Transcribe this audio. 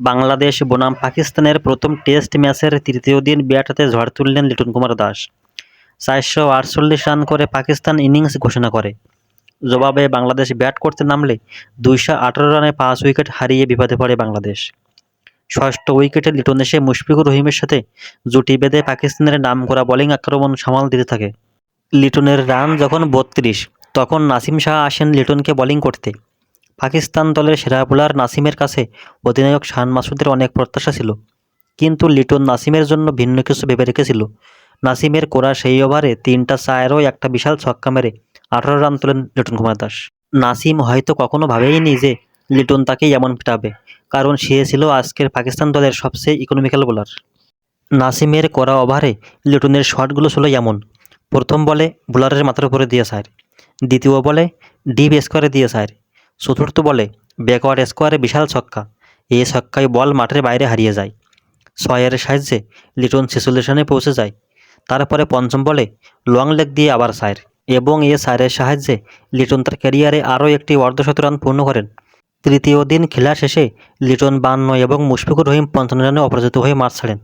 বাংলাদেশ বনাম পাকিস্তানের প্রথম টেস্ট ম্যাচের তৃতীয় দিন ব্যাট হাতে ঝড় তুললেন লিটন কুমার দাস। ৪৪৮ রান করে পাকিস্তান ইনিংস ঘোষণা করে। জবাবে বাংলাদেশ ব্যাট করতে নামলে ২১৮ রানে ৫ উইকেট হারিয়ে বিপদে পড়ে বাংলাদেশ। ষষ্ঠ উইকেটে লিটন এসে মুশফিকুর রহিমের সাথে জুটি বেঁধে পাকিস্তানের নামকরা বোলিং আক্রমণ সামাল দিতে থাকে। লিটনের রান যখন ৩২, তখন নাসিম শাহ আসেন লিটনকে বোলিং করতে। পাকিস্তান দলের সেরা বোলার নাসিমের কাছে অধিনায়ক শান মাসুদের অনেক প্রত্যাশা ছিল, কিন্তু লিটন নাসিমের জন্য ভিন্ন কিছু ভেবে রেখেছিল। নাসিমের করা সেই ওভারে ৩টা চার ও একটা বিশাল ছক্কা মেরে ১৮ রান তোলেন লিটন কুমার দাস। নাসিম হয়তো কখনো ভাবেইনি যে লিটন তাকেই এমন পিটাবে, কারণ সে ছিল আজকের পাকিস্তান দলের সবচেয়ে ইকোনমিক্যাল বোলার। নাসিমের করা ওভারে লিটনের শটগুলো ছিল এমন: প্রথম বলে বোলারের মাথার উপরে দিয়ে সাইড, দ্বিতীয় বলে ডিপ স্কোয়ারে দিয়ে সাইড, চতুর্থ বলে ব্যাকওয়ার্ড স্কোয়ারে বিশাল ছক্কা। এই ছক্কায় বল মাঠের বাইরে হারিয়ে যায়। ৬-এর সাহায্যে লিটন ৪৬ রানে পৌঁছে যায়। তারপরে পঞ্চম বলে লং লেগ দিয়ে আবার সাইড, এবং এই সাইডের সাহায্যে লিটন তার ক্যারিয়ারে আরও একটি অর্ধশত রান পূর্ণ করেন। তৃতীয় দিন খেলা শেষে লিটন ৫২ এবং মুশফিকুর রহিম ৫৫ রানে অপরাজিত হয়ে মাঠ ছাড়েন।